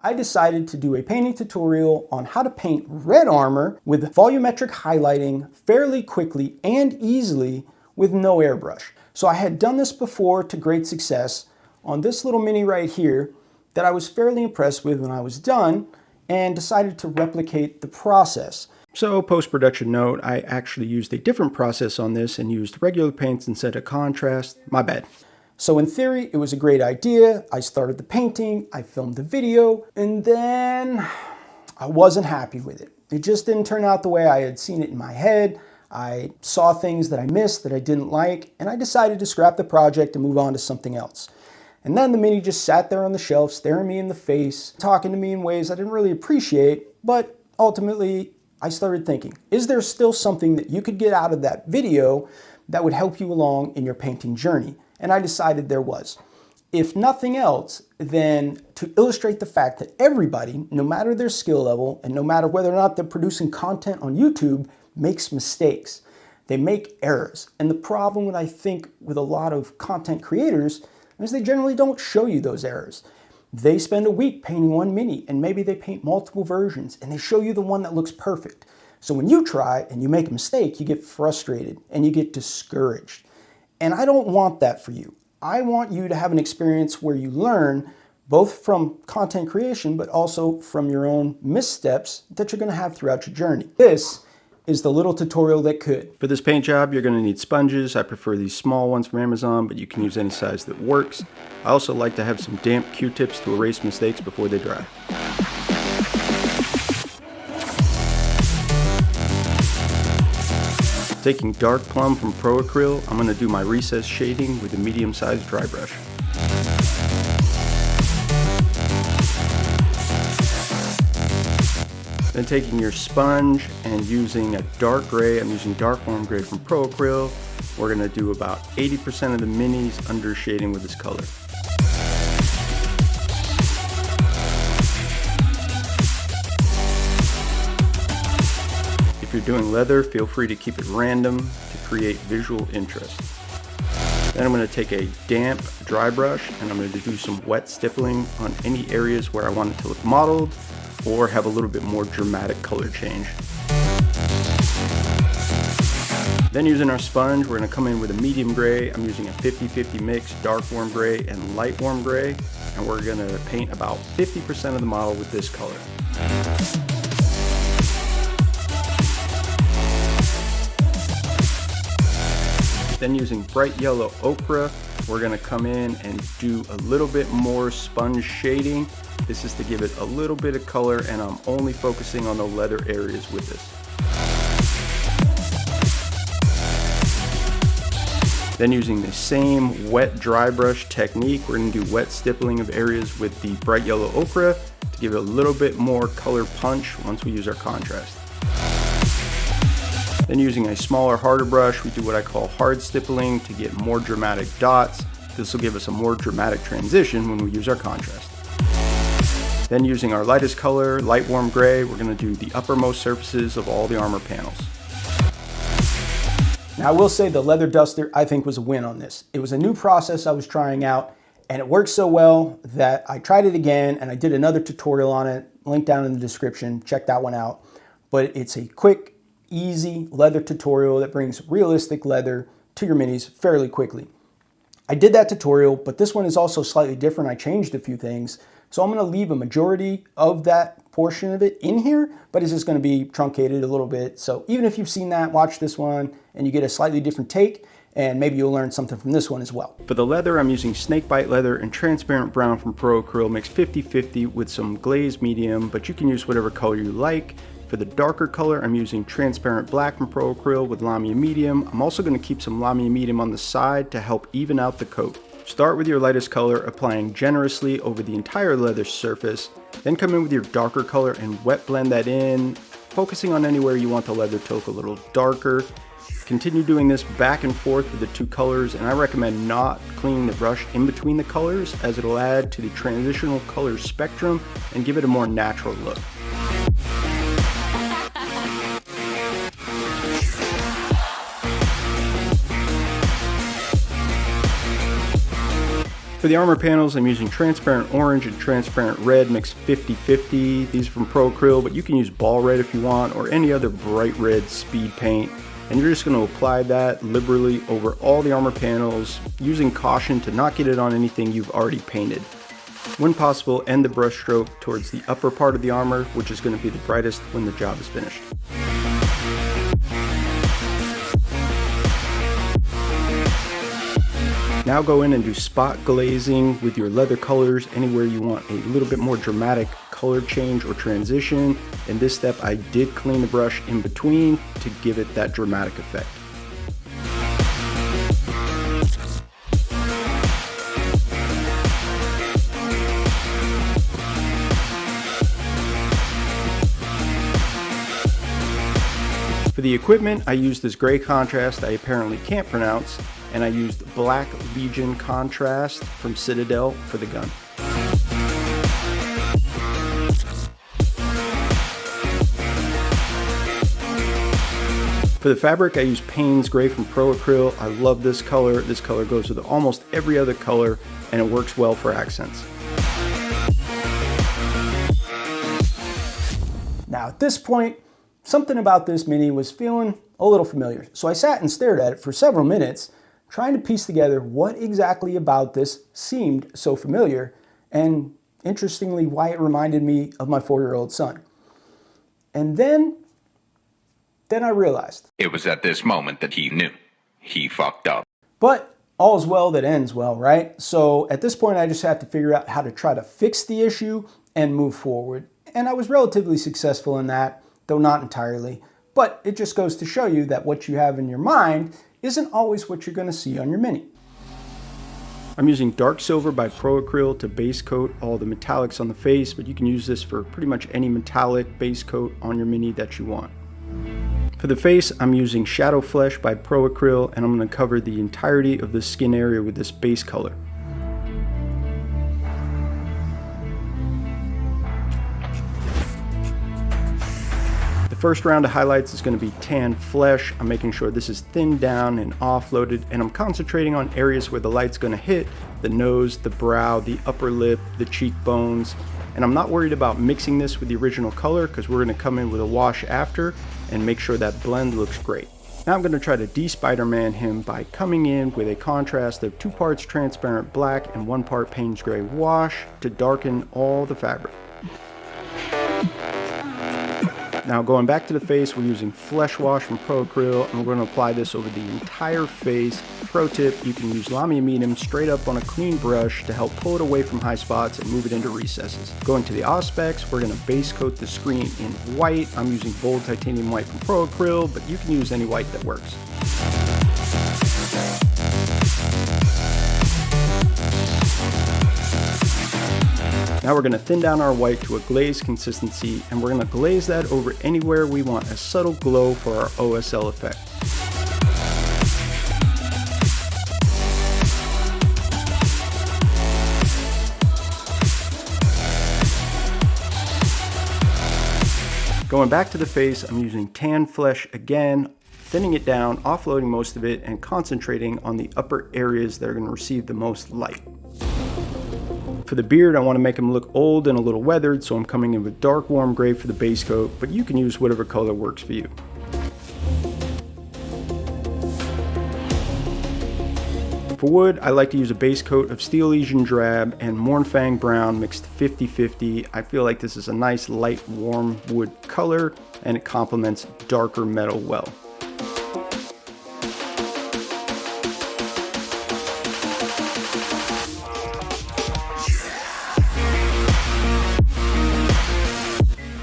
I decided to do a painting tutorial on how to paint red armor with volumetric highlighting fairly quickly and easily with no airbrush. So I had done this before to great success on this little mini right here that I was fairly impressed with when I was done and decided to replicate the process. So post-production note, I actually used a different process on this and used regular paints instead of contrast. My bad. So in theory, it was a great idea. I started the painting, I filmed the video, and then I wasn't happy with it. It just didn't turn out the way I had seen it in my head. I saw things that I missed that I didn't like, and I decided to scrap the project and move on to something else. And then the mini just sat there on the shelf, staring me in the face, talking to me in ways I didn't really appreciate, but ultimately, I started thinking, is there still something that you could get out of that video that would help you along in your painting journey? And I decided there was. If nothing else, then to illustrate the fact that everybody, no matter their skill level, and no matter whether or not they're producing content on YouTube, makes mistakes. They make errors. And the problem with, I think, with a lot of content creators is they generally don't show you those errors. They spend a week painting one mini, and maybe they paint multiple versions, and they show you the one that looks perfect. So when you try and you make a mistake, you get frustrated and you get discouraged. And I don't want that for you. I want you to have an experience where you learn both from content creation, but also from your own missteps that you're going to have throughout your journey. This is the little tutorial that could. For this paint job, you're going to need sponges. I prefer these small ones from Amazon, but you can use any size that works. I also like to have some damp Q-tips to erase mistakes before they dry. Taking dark plum from Pro Acryl, I'm going to do my recessed shading with a medium-sized dry brush. Then taking your sponge and using a dark gray, I'm using dark warm gray from Pro Acryl. We're going to do about 80% of the minis undershading with this color. If you're doing leather, feel free to keep it random to create visual interest. Then I'm going to take a damp dry brush and I'm going to do some wet stippling on any areas where I want it to look mottled or have a little bit more dramatic color change. Then using our sponge, we're going to come in with a medium gray. I'm using a 50-50 mix, dark warm gray and light warm gray, and we're going to paint about 50% of the model with this color. Then using bright yellow ochre, we're going to come in and do a little bit more sponge shading. This is to give it a little bit of color, and I'm only focusing on the leather areas with this. Then using the same wet dry brush technique, we're going to do wet stippling of areas with the bright yellow ochre to give it a little bit more color punch once we use our contrast. Then using a smaller, harder brush, we do what I call hard stippling to get more dramatic dots. This will give us a more dramatic transition when we use our contrast. Then using our lightest color, light warm gray, we're going to do the uppermost surfaces of all the armor panels. Now I will say the leather duster I think was a win on this. It was a new process I was trying out and it worked so well that I tried it again and I did another tutorial on it, link down in the description, check that one out. But it's a quick, easy leather tutorial that brings realistic leather to your minis fairly quickly. I did that tutorial, but this one is also slightly different. I changed a few things. So I'm going to leave a majority of that portion of it in here, but it's just going to be truncated a little bit. So even if you've seen that, watch this one and you get a slightly different take, and maybe you'll learn something from this one as well. For the leather, I'm using snakebite leather and transparent brown from Pro Acryl, mixed 50-50 with some glazed medium, but you can use whatever color you like. For the darker color, I'm using transparent black from Pro Acryl with Lamia medium. I'm also going to keep some Lamia medium on the side to help even out the coat. Start with your lightest color, applying generously over the entire leather surface. Then come in with your darker color and wet blend that in, focusing on anywhere you want the leather to look a little darker. Continue doing this back and forth with the two colors, and I recommend not cleaning the brush in between the colors as it'll add to the transitional color spectrum and give it a more natural look. For the armor panels, I'm using transparent orange and transparent red mixed 50-50. These are from Pro Acryl, but you can use ball red if you want, or any other bright red speed paint. And you're just going to apply that liberally over all the armor panels, using caution to not get it on anything you've already painted. When possible, end the brush stroke towards the upper part of the armor, which is going to be the brightest when the job is finished. Now go in and do spot glazing with your leather colors anywhere you want a little bit more dramatic color change or transition. In this step, I did clean the brush in between to give it that dramatic effect. For the equipment, I used this gray contrast I apparently can't pronounce, and I used Black Legion contrast from Citadel for the gun. For the fabric, I used Payne's Gray from Pro Acryl. I love this color. This color goes with almost every other color, and it works well for accents. Now at this point, something about this mini was feeling a little familiar. So I sat and stared at it for several minutes, trying to piece together what exactly about this seemed so familiar, and interestingly, why it reminded me of my 4-year-old son. And then I realized. It was at this moment that he knew. He fucked up. But all's well that ends well, right? So at this point, I just have to figure out how to try to fix the issue and move forward. And I was relatively successful in that, though not entirely. But it just goes to show you that what you have in your mind isn't always what you're going to see on your mini. I'm using Dark Silver by Pro Acryl to base coat all the metallics on the face, but you can use this for pretty much any metallic base coat on your mini that you want. For the face, I'm using Shadow Flesh by Pro Acryl, and I'm going to cover the entirety of the skin area with this base color. The first round of highlights is going to be Tan Flesh. I'm making sure this is thinned down and offloaded, and I'm concentrating on areas where the light's going to hit: the nose, the brow, the upper lip, the cheekbones. And I'm not worried about mixing this with the original color, because we're going to come in with a wash after and make sure that blend looks great. Now I'm going to try to de-Spider-Man him by coming in with a contrast of 2 parts transparent black and 1 part Payne's Gray wash to darken all the fabric. Now going back to the face, we're using Flesh Wash from Pro Acryl, and we're going to apply this over the entire face. Pro tip, you can use Lamy Medium straight up on a clean brush to help pull it away from high spots and move it into recesses. Going to the Auspex, we're going to base coat the screen in white. I'm using Bold Titanium White from Pro Acryl, but you can use any white that works. Now we're going to thin down our white to a glaze consistency, and we're going to glaze that over anywhere we want a subtle glow for our OSL effect. Going back to the face, I'm using Tan Flesh again, thinning it down, offloading most of it, and concentrating on the upper areas that are going to receive the most light. For the beard, I want to make him look old and a little weathered, so I'm coming in with dark warm gray for the base coat, but you can use whatever color works for you. For wood, I like to use a base coat of Steel Legion Drab and Mournfang Brown mixed 50-50. I feel like this is a nice light warm wood color, and it complements darker metal well.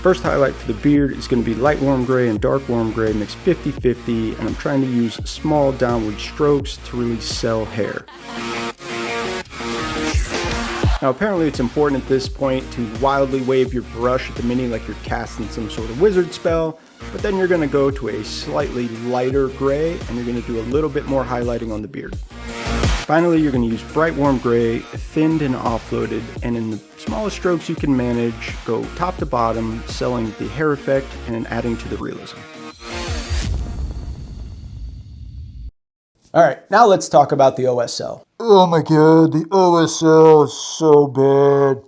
First highlight for the beard is going to be light warm gray and dark warm gray mixed 50-50, and I'm trying to use small downward strokes to really sell hair. Now apparently it's important at this point to wildly wave your brush at the mini like you're casting some sort of wizard spell, but then you're going to go to a slightly lighter gray and you're going to do a little bit more highlighting on the beard. Finally, you're going to use bright warm gray, thinned and offloaded, and in the smallest strokes you can manage, go top to bottom, selling the hair effect and adding to the realism. All right, now let's talk about the OSL. Oh my god, the OSL is so bad.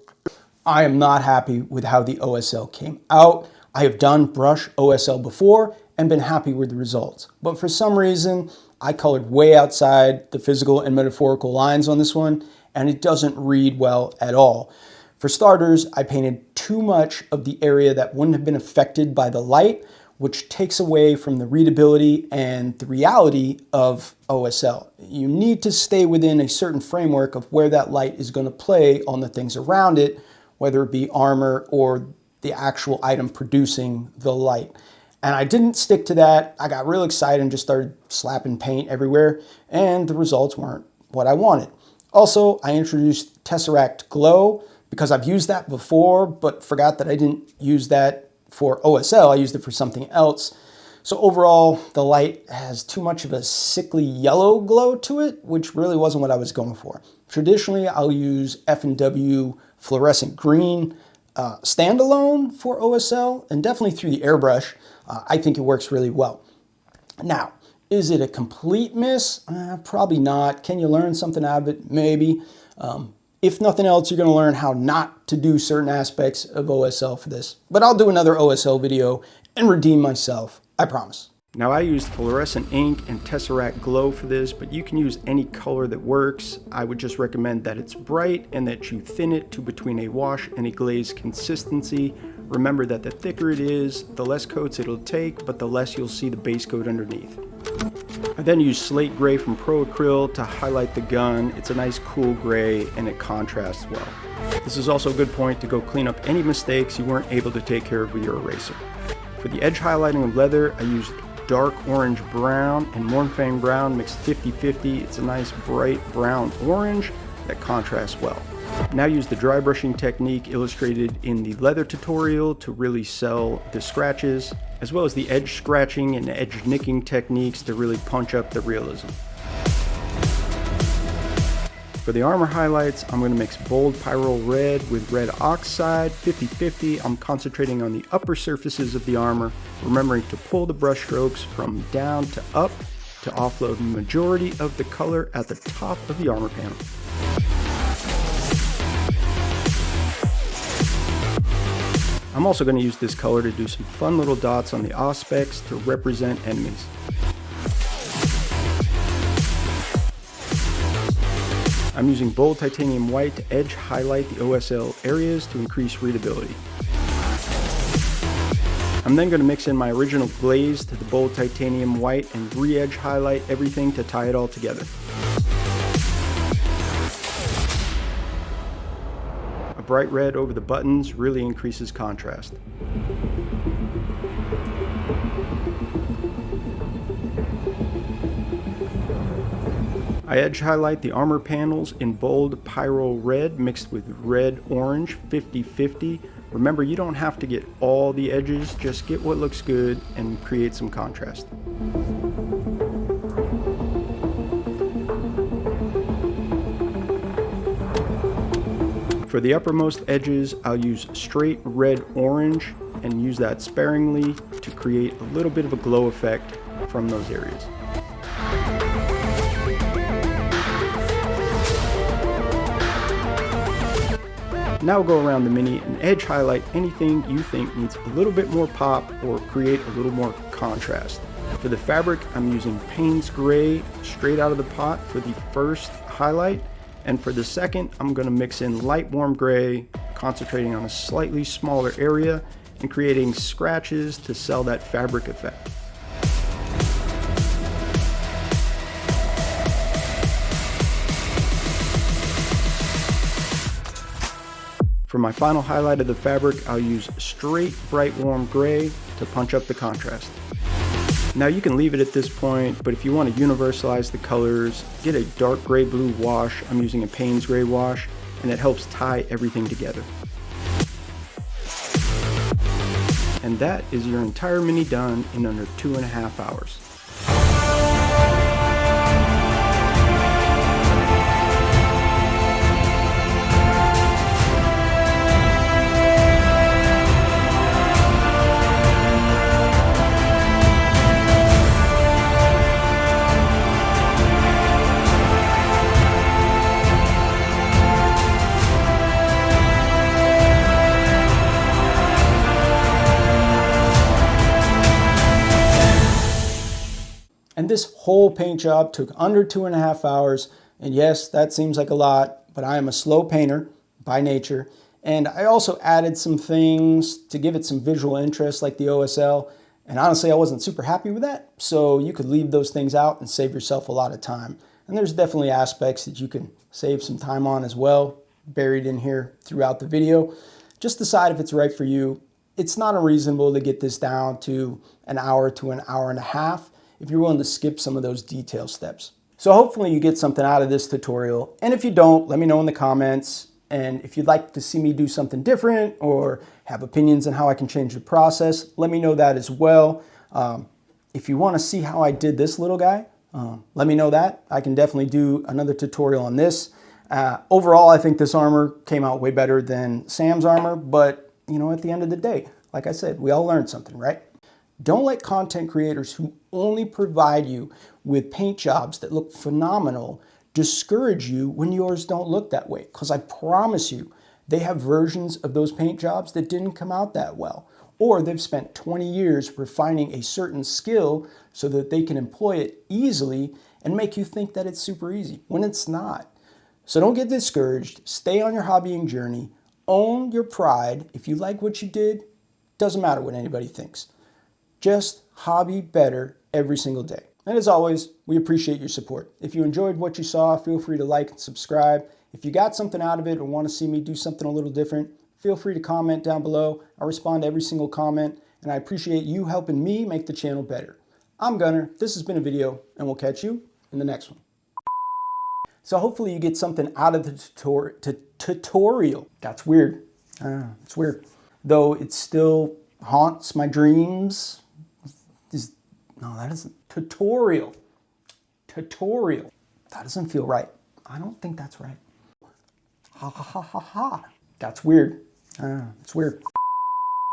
I am not happy with how the OSL came out. I have done brush OSL before and been happy with the results. But for some reason, I colored way outside the physical and metaphorical lines on this one, and it doesn't read well at all. For starters, I painted too much of the area that wouldn't have been affected by the light, which takes away from the readability and the reality of OSL. You need to stay within a certain framework of where that light is going to play on the things around it, whether it be armor or the actual item producing the light. And I didn't stick to that. I got real excited and just started slapping paint everywhere, and the results weren't what I wanted. Also, I introduced Tesseract Glow because I've used that before, but forgot that I didn't use that for OSL. I used it for something else. So overall, the light has too much of a sickly yellow glow to it, which really wasn't what I was going for. Traditionally, I'll use F&W fluorescent green standalone for OSL, and definitely through the airbrush. I think it works really well. Now, is it a complete miss? Probably not. Can you learn something out of it? Maybe. If nothing else, you're going to learn how not to do certain aspects of OSL for this. But I'll do another OSL video and redeem myself. I promise. Now, I used fluorescent ink and Tesseract Glow for this, but you can use any color that works. I would just recommend that it's bright and that you thin it to between a wash and a glaze consistency. Remember that the thicker it is, the less coats it'll take, but the less you'll see the base coat underneath. I then used Slate Gray from Pro Acryl to highlight the gun. It's a nice cool gray and it contrasts well. This is also a good point to go clean up any mistakes you weren't able to take care of with your eraser. For the edge highlighting of leather, I used dark orange brown and Mornfang brown mixed 50-50. It's a nice bright brown orange that contrasts well. Now use the dry brushing technique illustrated in the leather tutorial to really sell the scratches, as well as the edge scratching and edge nicking techniques to really punch up the realism. For the armor highlights, I'm going to mix bold pyrrole red with red oxide, 50-50. I'm concentrating on the upper surfaces of the armor, remembering to pull the brush strokes from down to up to offload the majority of the color at the top of the armor panel. I'm also going to use this color to do some fun little dots on the auspex to represent enemies. I'm using bold titanium white to edge highlight the OSL areas to increase readability. I'm then going to mix in my original glaze to the bold titanium white and re-edge highlight everything to tie it all together. A bright red over the buttons really increases contrast. I edge highlight the armor panels in bold pyrrole red mixed with red orange, 50-50. Remember, you don't have to get all the edges, just get what looks good and create some contrast. For the uppermost edges, I'll use straight red orange and use that sparingly to create a little bit of a glow effect from those areas. Now we'll go around the mini and edge highlight anything you think needs a little bit more pop or create a little more contrast. For the fabric, I'm using Payne's Gray straight out of the pot for the first highlight, and for the second, I'm going to mix in light warm gray, concentrating on a slightly smaller area and creating scratches to sell that fabric effect. For my final highlight of the fabric, I'll use straight bright warm gray to punch up the contrast. Now you can leave it at this point, but if you want to universalize the colors, get a dark gray blue wash. I'm using a Payne's Gray wash, and it helps tie everything together. And that is your entire mini done in under 2.5 hours. And this whole paint job took under 2.5 hours. And yes, that seems like a lot, but I am a slow painter by nature. And I also added some things to give it some visual interest, like the OSL. And honestly, I wasn't super happy with that. So you could leave those things out and save yourself a lot of time. And there's definitely aspects that you can save some time on as well, buried in here throughout the video. Just decide if it's right for you. It's not unreasonable to get this down to an hour to an hour and a half if you're willing to skip some of those detail steps. So hopefully you get something out of this tutorial. And if you don't, let me know in the comments. And if you'd like to see me do something different or have opinions on how I can change the process, let me know that as well. If you want to see how I did this little guy, let me know that. I can definitely do another tutorial on this. Overall, I think this armor came out way better than Sam's armor, but you know, at the end of the day, like I said, we all learned something, right? Don't let content creators who only provide you with paint jobs that look phenomenal discourage you when yours don't look that way. Because I promise you, they have versions of those paint jobs that didn't come out that well. Or they've spent 20 years refining a certain skill so that they can employ it easily and make you think that it's super easy, when it's not. So don't get discouraged. Stay on your hobbying journey. Own your pride. If you like what you did, doesn't matter what anybody thinks. Just hobby better every single day. And as always, we appreciate your support. If you enjoyed what you saw, feel free to like and subscribe. If you got something out of it or want to see me do something a little different, feel free to comment down below. I respond to every single comment, and I appreciate you helping me make the channel better. I'm Gunner. This has been a video, and we'll catch you in the next one. So hopefully you get something out of the tutorial. That's weird. It's weird. Though it still haunts my dreams. No, that isn't. Tutorial. That doesn't feel right. I don't think that's right. Ha ha ha ha ha. That's weird. It's weird.